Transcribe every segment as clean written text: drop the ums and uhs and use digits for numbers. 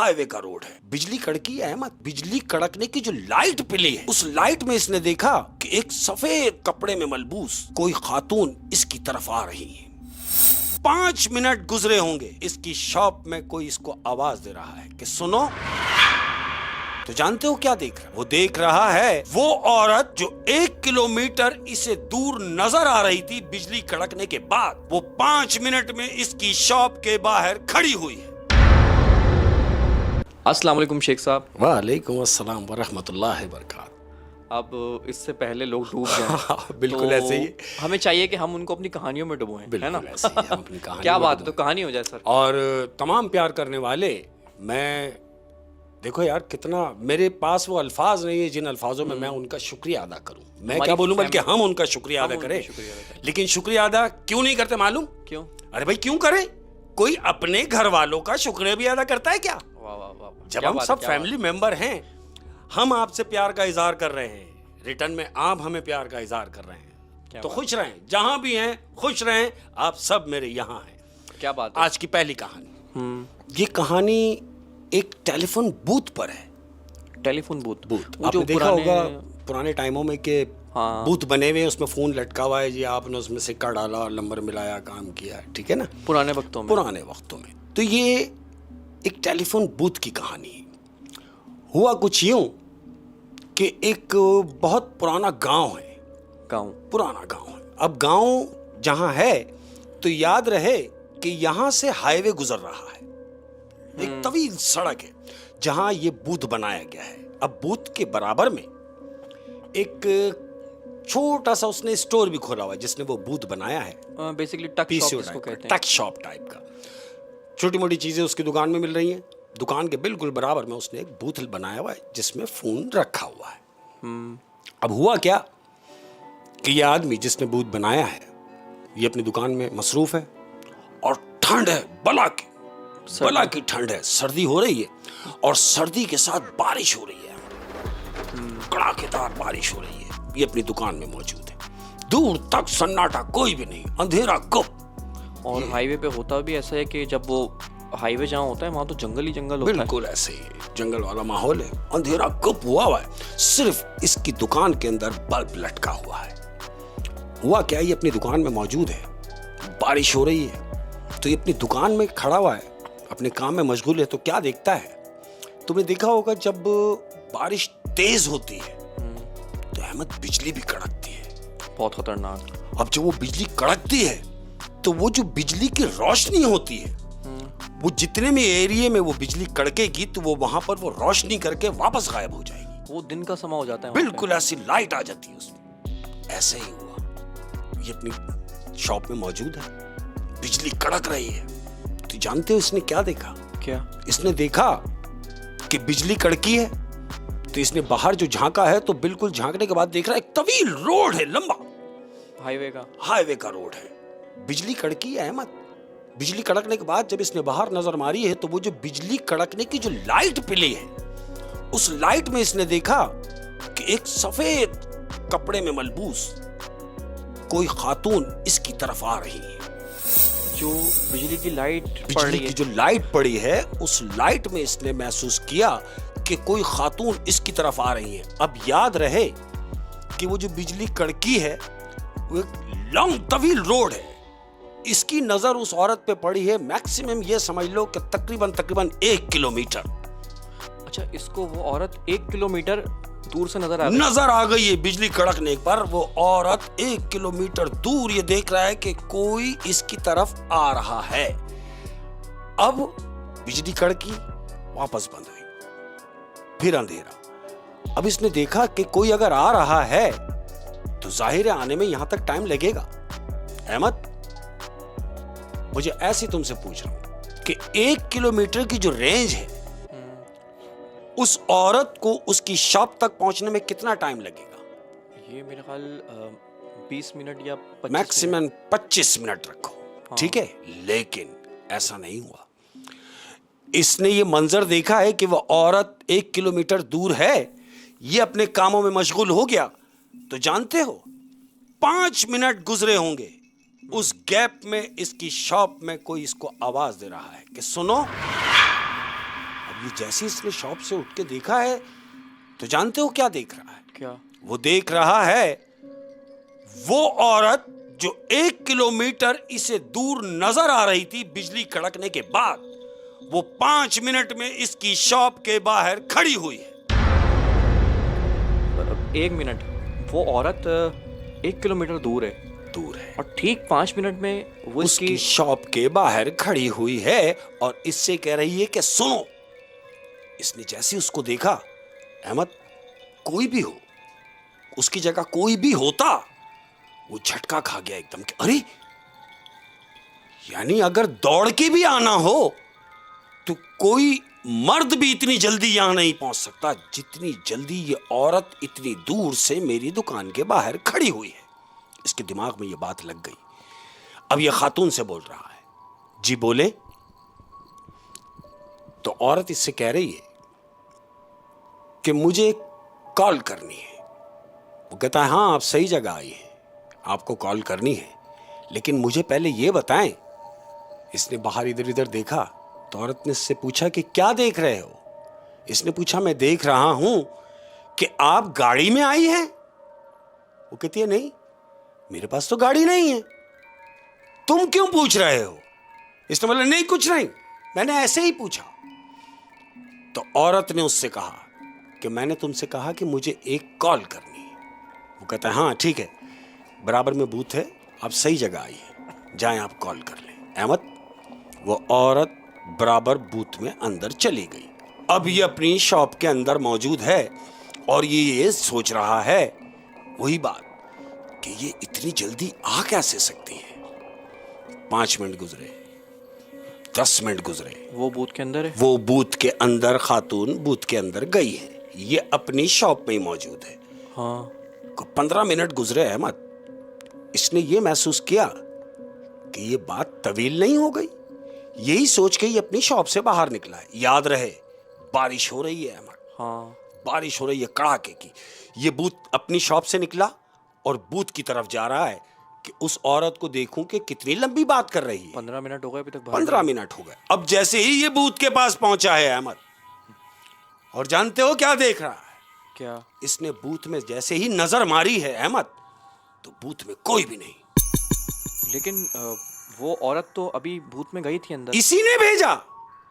Highway का road है, बिजली कड़की है अहमद। बिजली कड़कने की जो लाइट पिली है, उस लाइट में इसने देखा कि एक सफेद कपड़े में मलबूस कोई खातून इसकी तरफ आ रही है। 5 मिनट गुजरे होंगे, इसकी शॉप में कोई इसको आवाज दे रहा है कि सुनो। तो जानते हो क्या देख रहा है? वो देख रहा है वो औरत जो 1 किलोमीटर इसे दूर नजर आ रही थी बिजली कड़कने के बाद, वो 5 मिनट में इसकी शॉप के बाहर खड़ी हुई है। अस्सलाम वालेकुम शेख साहब। वालेकुम अस्सलाम वरहमतुल्लाहि वबरकातुहू। अब इससे पहले लोग डूब गए। बिल्कुल तो ऐसे ही हमें चाहिए कि हम उनको अपनी कहानियों में डुबोएं, है ना? ऐसे ही हम अपनी कहानी क्या में बात है, तो डुबोएं। कहानी हो जाए सर। और तमाम प्यार करने वाले, मैं देखो यार कितना मेरे पास वो अल्फाज नहीं है जिन अल्फाजों में मैं उनका शुक्रिया अदा करूं। मैं क्या बोलूं, बल्कि हम उनका शुक्रिया अदा करें। लेकिन शुक्रिया अदा क्यों नहीं करते मालूम? क्यों? अरे भाई क्यों करें? कोई अपने घर वालों का शुक्रिया भी अदा करता है क्या? वाह वाह वाह। जब हम सब फैमिली मेंबर हैं, हम आपसे प्यार का इजहार कर रहे हैं, रिटर्न में आप हमें प्यार का इजहार कर रहे हैं, तो खुश रहें, जहां भी हैं खुश रहें। आप सब मेरे यहाँ हैं। क्या बात है? आज की पहली कहानी, ये कहानी एक टेलीफोन बूथ पर है। Telephone booth. वो आपने जो देखा होगा पुराने टाइमों में कि हाँ। बूथ बने हुए हैं, उसमें फोन लटका हुआ है जी, आपने उसमें सिक्का डाला और नंबर मिलाया, काम किया, ठीक है ना? पुराने वक्तों में। तो ये एक टेलीफोन बूथ की कहानी है। हुआ कुछ यूं कि एक बहुत पुराना गांव है। पुराना गांव है। अब गांव जहां है तो याद रहे कि यहां से हाईवे गुजर रहा है, एक तवील सड़क है जहां ये बूथ बनाया गया है। अब बूथ के बराबर में एक छोटा सा उसने स्टोर भी खोला हुआ है, जिसने वो बूथ बनाया है। बेसिकली टक शॉप जिसको कहते हैं। टक शॉप टाइप का, छोटी मोटी चीजें उसकी दुकान में मिल रही हैं। दुकान के बिल्कुल बराबर में उसने एक बूथ बनाया हुआ है जिसमें फोन रखा हुआ है। अब हुआ क्या कि ये आदमी जिसने बूथ बनाया है, ये अपनी दुकान में मसरूफ है और ठंड है, बला की ठंड है, सर्दी हो रही है और सर्दी के साथ बारिश हो रही है, कड़ाकेदार बारिश हो रही है। ये अपनी दुकान में मौजूद है। दूर तक सन्नाटा, कोई भी नहीं, अंधेरा गुप्त। और हाईवे पे होता भी ऐसा है कि जब वो हाईवे जहाँ होता है वहाँ तो जंगल ही जंगल होता है। बिल्कुल ऐसे ही जंगल वाला माहौल है, अंधेरा गुप्त हुआ है। सिर्फ इसकी दुकान के अंदर बल्ब लटका हुआ है। हुआ क्या, ये अपनी दुकान में मौजूद है, बारिश हो रही है, तो ये अपनी दुकान में खड़ा हुआ है, अपने काम में मशगूल है। तो क्या देखता है, तुमने देखा होगा जब बारिश तेज होती है तो अहमद बिजली भी कड़कती है, बहुत खतरनाक। अब जब वो बिजली कड़कती है तो वो जो बिजली की रोशनी होती है, वो जितने में एरिया में वो बिजली कड़केगी तो वो वहां पर वो रोशनी करके वापस गायब हो जाएगी। वो दिन का समय हो जाता है। बिल्कुल ऐसी लाइट आ जाती है उसमें। ऐसे ही हुआ, ये अपनी शॉप में मौजूद है, बिजली कड़क रही है। तो जानते हो इसने क्या देखा? क्या? इसने देखा कि बिजली कड़की है, तो इसने बाहर जो झांका है तो बिल्कुल झांकने के बाद देख रहा है एक तवील रोड है, लंबा हाईवे का रोड है। बिजली कड़की है अहमद। बिजली कड़कने के बाद जब इसने बाहर नजर मारी है तो वो जो बिजली कड़कने की जो लाइट पिली है, उस लाइट में इसने देखा कि एक सफेद कपड़े में मलबूस कोई खातून इसकी तरफ आ रही है। जो बिजली की लाइट पड़ी है, उस लाइट में इसने महसूस किया कि कोई खातून इसकी तरफ आ रही है। अब याद रहे कि वो जो बिजली कड़की है वो एक लंबी तवील रोड है। इसकी नजर उस औरत पे पड़ी है, मैक्सिमम ये समझ लो कि तकरीबन 1 किलोमीटर। अच्छा, इसको वो औरत 1 किलोमीटर दूर से नजर आ गई है। बिजली कड़कने पर वो औरत 1 किलोमीटर दूर ये देख रहा है कि कोई इसकी तरफ आ रहा है। अब बिजली कड़की, वापस बंद हुई, फिर अंधेरा। अब इसने देखा कि कोई अगर आ रहा है तो जाहिर है आने में यहां तक टाइम लगेगा। अहमद, मुझे ऐसे तुमसे पूछ रहा हूं कि 1 किलोमीटर की जो रेंज है, उस औरत को उसकी शॉप तक पहुंचने में कितना टाइम लगेगा? ये मेरे ख्याल 20 मिनट या 25 मैक्सिमम 25 मिनट रखो। हाँ। ठीक है, लेकिन ऐसा नहीं हुआ। इसने ये मंजर देखा है कि वह औरत 1 किलोमीटर दूर है, ये अपने कामों में मशगूल हो गया। तो जानते हो 5 मिनट गुजरे होंगे, उस गैप में इसकी शॉप में कोई इसको आवाज दे रहा है कि सुनो। अब ये जैसे इसने शॉप से उठ के देखा है तो जानते हो क्या देख रहा है? क्या? वो देख रहा है वो औरत जो 1 किलोमीटर इसे दूर नजर आ रही थी बिजली कड़कने के बाद, वो 5 मिनट में इसकी शॉप के बाहर खड़ी हुई है। 1 मिनट, वो औरत 1 किलोमीटर दूर है और ठीक 5 मिनट में वो उसकी शॉप के बाहर खड़ी हुई है और इससे कह रही है कि सुनो। इसने जैसे उसको देखा, अहमद, कोई भी हो, उसकी जगह कोई भी होता, वो झटका खा गया एकदम कि अरे, यानी अगर दौड़ के भी आना हो तो कोई मर्द भी इतनी जल्दी यहां नहीं पहुंच सकता जितनी जल्दी ये औरत इतनी दूर से मेरी दुकान के बाहर खड़ी हुई है। इसके दिमाग में ये बात लग गई। अब ये खातून से बोल रहा है, जी बोले। तो औरत इससे कह रही है कि मुझे कॉल करनी है। वो कहता है, हाँ, आप सही जगह आई हैं, आपको कॉल करनी है, लेकिन मुझे पहले ये बताएं। इसने बाहर इधर उधर देखा तो औरत ने इससे पूछा कि क्या देख रहे हो? इसने पूछा, मैं देख रहा हूं कि आप गाड़ी में आई हैं। वो कहती है, नहीं, मेरे पास तो गाड़ी नहीं है। तुम क्यों पूछ रहे हो? इसने बोला, नहीं, कुछ नहीं, मैंने ऐसे ही पूछा। तो औरत ने उससे कहा कि मैंने तुमसे कहा कि मुझे एक कॉल करनी है। वो कहता है, हाँ ठीक है, बराबर में बूथ है, आप सही जगह आई है, जाएं आप कॉल कर लें। अहमद, वो औरत बराबर बूथ में अंदर चली गई। अब ये अपनी शॉप के अंदर मौजूद है और ये सोच रहा है वही बात कि ये इतनी जल्दी आ कैसे सकती है। 5 मिनट गुजरे, 10 मिनट गुजरे, वो बूथ के अंदर है। वो बूथ के अंदर, खातून बूथ के अंदर गई है, ये अपनी शॉप में ही मौजूद है। हाँ। 15 मिनट गुजरे अहमद। इसने ये महसूस किया कि ये बात तवील नहीं हो गई। यही सोच के ये अपनी शॉप से बाहर निकला है। याद रहे, बारिश हो रही है अहमद। हाँ। बारिश हो रही है कड़ाके की। ये बूथ अपनी शॉप से निकला और बूथ की तरफ जा रहा है कि उस औरत को देखूं कि कितनी लंबी बात कर रही है। 15 मिनट हो गए अभी तक। 15 मिनट हो गए। अब जैसे ही ये बूथ के पास पहुंचा है अहमद, और जानते हो क्या देख रहा है? क्या? इसने बूथ में जैसे ही नजर मारी है अहमद, तो बूथ में कोई भी नहीं। लेकिन वो औरत तो अभी बूथ में गई थी अंदर। इसी ने भेजा।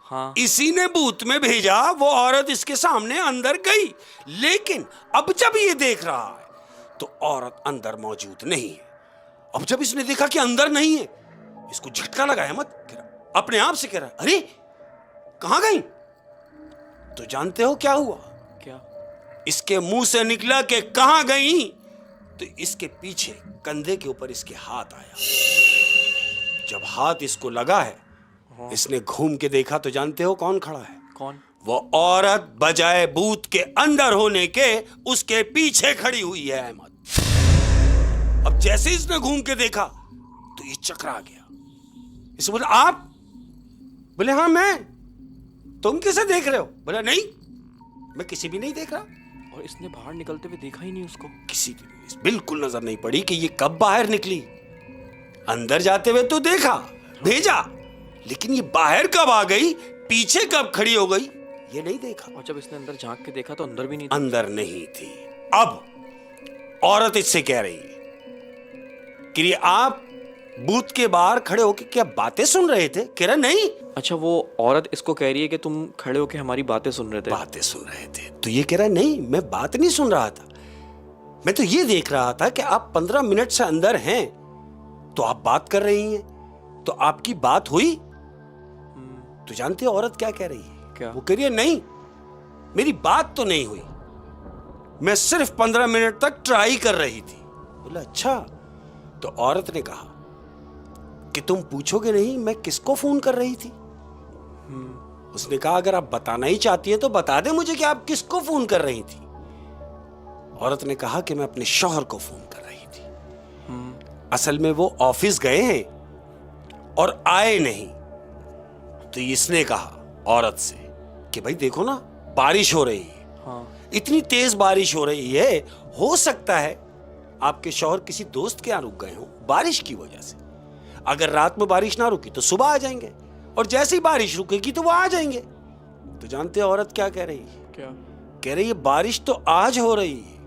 हाँ। इसी ने बूथ में भेजा। वो औरत इसके सामने अंदर गई, लेकिन अब जब ये देख रहा है तो औरत अंदर मौजूद नहीं है। अब जब इसने देखा कि अंदर नहीं है, इसको झटका लगा अहमद। अपने आप से कह रहा है, अरे कहां गई? तो जानते हो क्या हुआ? क्या? इसके मुंह से निकला कि कहां गई, तो इसके पीछे कंधे के ऊपर इसके हाथ आया। जब हाथ इसको लगा है, इसने घूम के देखा तो जानते हो कौन खड़ा है? कौन? वो औरत बजाय बूथ के अंदर होने के उसके पीछे खड़ी हुई है अहमद। अब जैसे इसने घूम के देखा तो ये चकरा गया। इसे बोला, आप? बोले, हाँ मैं। तुम किसे देख रहे हो? बोला, नहीं, मैं किसी भी नहीं देख रहा। और इसने बाहर निकलते हुए देखा ही नहीं उसको। किसी भी बिल्कुल नजर नहीं पड़ी कि ये कब बाहर निकली। अंदर जाते हुए तो देखा, भेजा, लेकिन ये बाहर कब आ गई, पीछे कब खड़ी हो गई, ये नहीं देखा। और जब इसने अंदर झांक के देखा तो अंदर भी नहीं थी। अंदर नहीं थी। अब औरत इससे कह रही है कि आप बूथ के बाहर खड़े होकर क्या बातें सुन रहे थे? कह रहा, नहीं। अच्छा, वो औरत इसको कह रही है कि तुम खड़े होकर हमारी बातें सुन रहे थे। बातें सुन रहे थे। तो ये कह रहा, नहीं, मैं बात नहीं सुन रहा था, मैं तो ये देख रहा था कि आप 15 मिनट से अंदर हैं तो आप बात कर रही हैं, तो आपकी बात हुई? तो जानते हो औरत क्या कह रही है? क्या? वो कह रही है, नहीं, मेरी बात तो नहीं हुई, मैं सिर्फ 15 मिनट तक ट्राई कर रही थी। बोला, अच्छा। तो औरत ने कहा कि तुम पूछोगे नहीं मैं किसको फोन कर रही थी? उसने कहा, अगर आप बताना ही चाहती है तो बता दे मुझे कि आप किसको फोन कर रही थी। औरत ने कहा कि मैं अपने शौहर को फोन कर रही थी। असल में वो ऑफिस गए हैं और आए नहीं। तो इसने कहा औरत से कि भाई देखो ना, बारिश हो रही है। हाँ। इतनी तेज बारिश हो रही है, हो सकता है आपके शौहर किसी दोस्त के यहाँ रुक गए हो बारिश की वजह से। अगर रात में बारिश ना रुकी तो सुबह आ जाएंगे, और जैसे ही बारिश रुकेगी तो वो आ जाएंगे। तो जानते हो औरत क्या कह रही है? क्या? कह रही है बारिश तो आज हो रही है,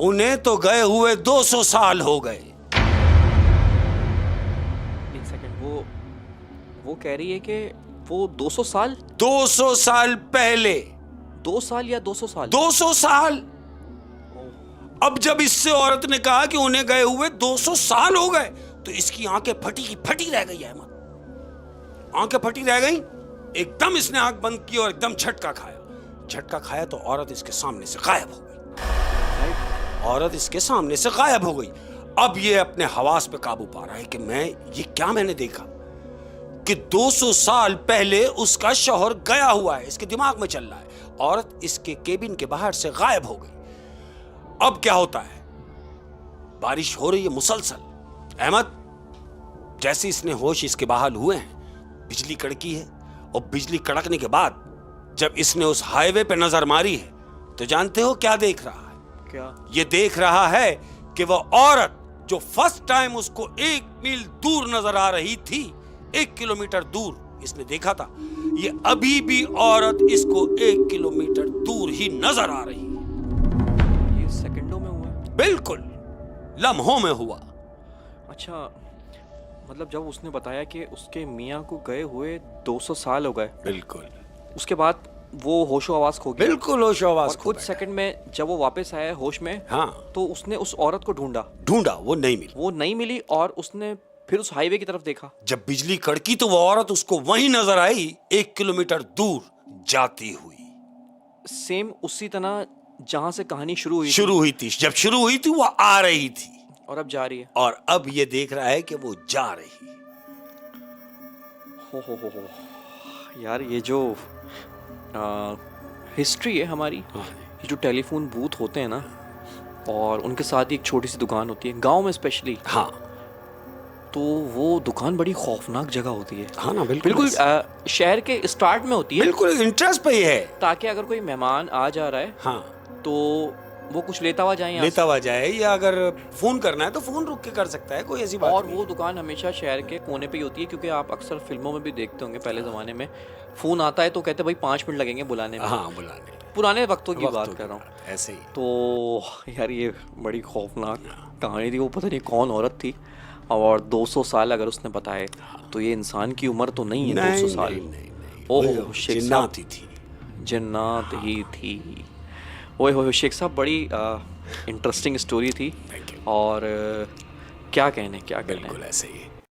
उन्हें तो गए हुए 200 साल हो गए। एक सेकंड, वो कह रही है कि वो 200 साल 200 साल पहले 2 साल या 200 साल 200 साल। अब जब इससे औरत ने कहा कि उन्हें गए हुए 200 साल हो गए, तो इसकी आंखें फटी की फटी रह गई। अहमद, आंखें फटी रह गई। एकदम इसने आंख बंद की और एकदम झटका खाया तो औरत इसके सामने से गायब हो गई। औरत इसके सामने से गायब हो गई। अब ये अपने हवास पे काबू पा रहा है कि मैंने देखा कि 200 साल पहले उसका शौहर गया हुआ है, इसके दिमाग में चल रहा है। औरत इसके केबिन के बाहर से गायब हो गई। अब क्या होता है? बारिश हो रही है मुसलसल। अहमद, जैसे इसने होश इसके बहाल हुए हैं, बिजली कड़की है, और बिजली कड़कने के बाद जब इसने उस हाईवे पे नजर मारी है, तो जानते हो क्या देख रहा है? क्या? ये देख रहा है कि वह औरत जो फर्स्ट टाइम उसको 1 मील दूर नजर आ रही थी, 1 किलोमीटर दूर इसने देखा था, ये अभी भी औरत इसको 1 किलोमीटर दूर ही नजर आ रही है। ये सेकंडों में हुआ? बिल्कुल, लम्हों में हुआ। अच्छा, मतलब जब उसने बताया कि उसके मियाँ को गए हुए 200 साल हो गए, बिल्कुल, उसके बाद वो होशो आवाज खो गया। बिल्कुल होश आवाज और खो कुछ बैठा। सेकंड में जब वो वापस आया होश में, हाँ, तो उसने उस औरत को ढूंढा, वो नहीं मिली। और उसने फिर उस हाईवे की तरफ देखा। जब बिजली कड़की तो वो औरत उसको वहीं नजर आई, 1 किलोमीटर दूर जाती हुई। सेम उसी तरह जहां से कहानी शुरू हुई थी। जब शुरू हुई थी वो आ रही थी, और अब जा रही है। और अब ये देख रहा है कि वो जा रही है। हो यार, ये जो हिस्ट्री है हमारी, ये जो टेलीफोन बूथ होते हैं ना, और उनके साथ ही एक छोटी सी दुकान होती है गांव में स्पेशली। हाँ, तो वो दुकान बड़ी खौफनाक जगह होती है। हाँ ना, बिल्कुल शहर के स्टार्ट में होती है, बिल्कुल इंटरेस्ट पे ही है, ताकि अगर कोई मेहमान आ जा रहा है, हाँ, तो वो कुछ लेता हुआ जाए, या अगर फोन करना है तो फोन रुक के कर सकता है, कोई ऐसी बात और नहीं। वो दुकान हमेशा शहर के कोने पे ही होती है, क्योंकि आप अक्सर फिल्मों में भी देखते होंगे, पहले ज़माने में फोन आता है तो कहते भाई 5 मिनट लगेंगे बुलाने में। हाँ, बुलाने, पुराने वक्तों की बात कर रहा हूँ, ऐसे ही। तो यार ये बड़ी खौफनाक कहानी थी। वो पता नहीं कौन औरत थी, और 200 साल अगर उसने बताए, तो ये इंसान की उम्र तो नहीं है 200 साल। ओह, शेख साहब, जन्नत ही थी। ओए हो शेख साहब, बड़ी इंटरेस्टिंग स्टोरी थी, और क्या कहने बिल्कुल ऐसे ही।